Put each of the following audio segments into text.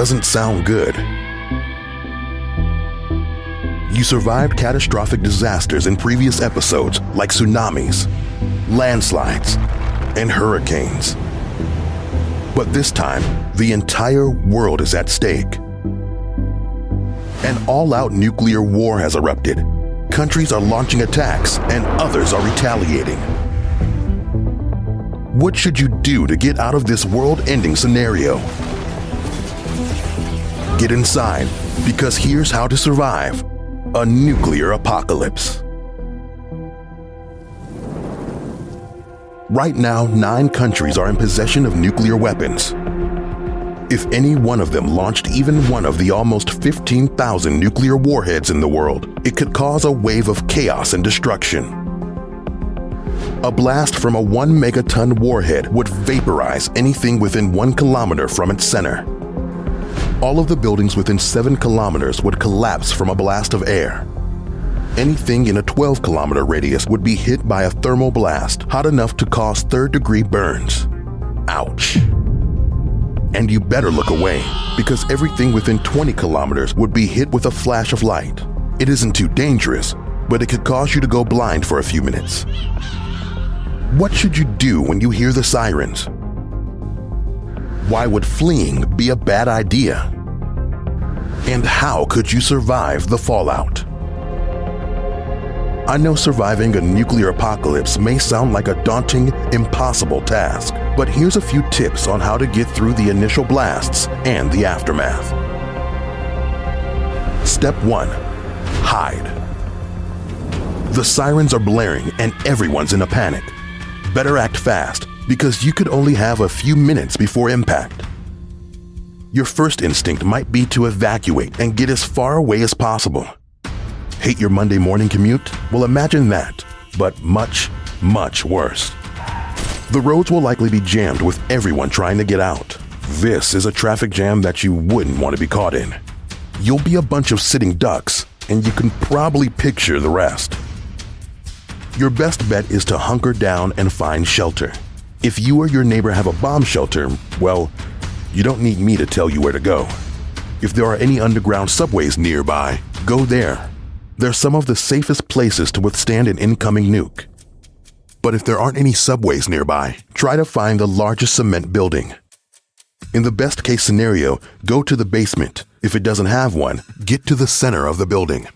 doesn't sound good. You survived catastrophic disasters in previous episodes like tsunamis, landslides, and hurricanes. But this time, the entire world is at stake. An all-out nuclear war has erupted. Countries are launching attacks and others are retaliating. What should you do to get out of this world-ending scenario? Get inside, because here's how to survive a nuclear apocalypse. Right now, 9 countries are in possession of nuclear weapons. If any one of them launched even one of the almost 15,000 nuclear warheads in the world, it could cause a wave of chaos and destruction. A blast from a 1 megaton warhead would vaporize anything within 1 kilometer from its center. All of the buildings within 7 kilometers would collapse from a blast of air. Anything in a 12-kilometer radius would be hit by a thermal blast hot enough to cause third-degree burns. Ouch. And you better look away, because everything within 20 kilometers would be hit with a flash of light. It isn't too dangerous, but it could cause you to go blind for a few minutes. What should you do when you hear the sirens? Why would fleeing be a bad idea? And how could you survive the fallout? I know surviving a nuclear apocalypse may sound like a daunting, impossible task, but here's a few tips on how to get through the initial blasts and the aftermath. Step 1. Hide. The sirens are blaring and everyone's in a panic. Better act fast, because you could only have a few minutes before impact. Your first instinct might be to evacuate and get as far away as possible. Hate your Monday morning commute? Well, imagine that, but much, much worse. The roads will likely be jammed with everyone trying to get out. This is a traffic jam that you wouldn't want to be caught in. You'll be a bunch of sitting ducks, and you can probably picture the rest. Your best bet is to hunker down and find shelter. If you or your neighbor have a bomb shelter, well, you don't need me to tell you where to go. If there are any underground subways nearby, go there. They're some of the safest places to withstand an incoming nuke. But if there aren't any subways nearby, try to find the largest cement building. In the best case scenario, go to the basement. If it doesn't have one, get to the center of the building.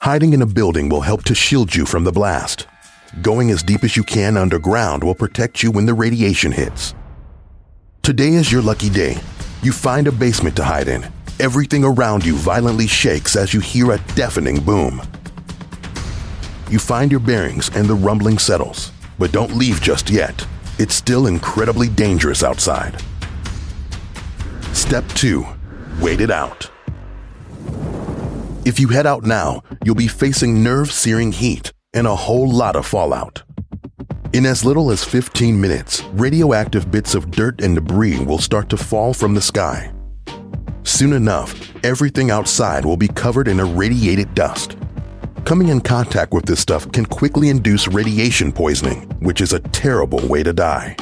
Hiding in a building will help to shield you from the blast. Going as deep as you can underground will protect you when the radiation hits. Today is your lucky day. You find a basement to hide in. Everything around you violently shakes as you hear a deafening boom. You find your bearings and the rumbling settles, but don't leave just yet. It's still incredibly dangerous outside. Step 2. Wait it out. If you head out now, you'll be facing nerve-searing heat and a whole lot of fallout. In as little as 15 minutes, radioactive bits of dirt and debris will start to fall from the sky. Soon enough, everything outside will be covered in irradiated dust. Coming in contact with this stuff can quickly induce radiation poisoning, which is a terrible way to die.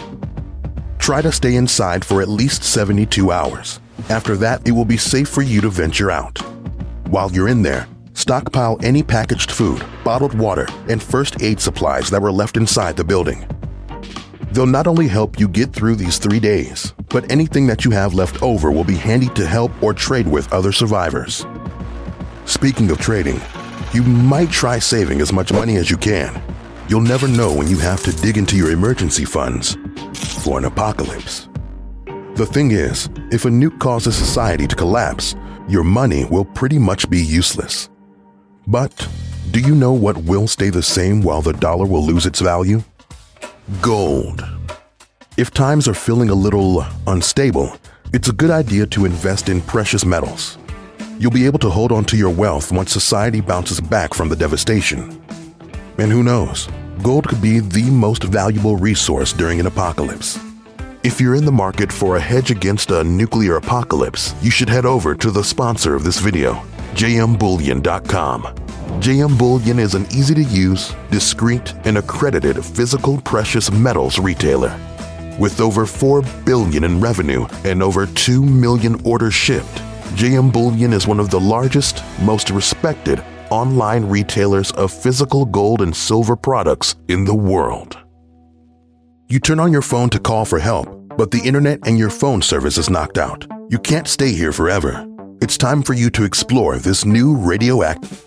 Try to stay inside for at least 72 hours. After that, it will be safe for you to venture out. While you're in there, stockpile any packaged food, bottled water, and first aid supplies that were left inside the building. They'll not only help you get through these 3 days, but anything that you have left over will be handy to help or trade with other survivors. Speaking of trading, you might try saving as much money as you can. You'll never know when you have to dig into your emergency funds for an apocalypse. The thing is, if a nuke causes society to collapse, your money will pretty much be useless. But do you know what will stay the same while the dollar will lose its value? Gold. If times are feeling a little unstable, it's a good idea to invest in precious metals. You'll be able to hold on to your wealth once society bounces back from the devastation. And who knows, gold could be the most valuable resource during an apocalypse. If you're in the market for a hedge against a nuclear apocalypse, you should head over to the sponsor of this video, jmbullion.com. JM Bullion is an easy-to-use, discreet, and accredited physical precious metals retailer. With over $4 billion in revenue and over 2 million orders shipped, JM Bullion is one of the largest, most respected online retailers of physical gold and silver products in the world. You turn on your phone to call for help, but the internet and your phone service is knocked out. You can't stay here forever. It's time for you to explore this new radioactive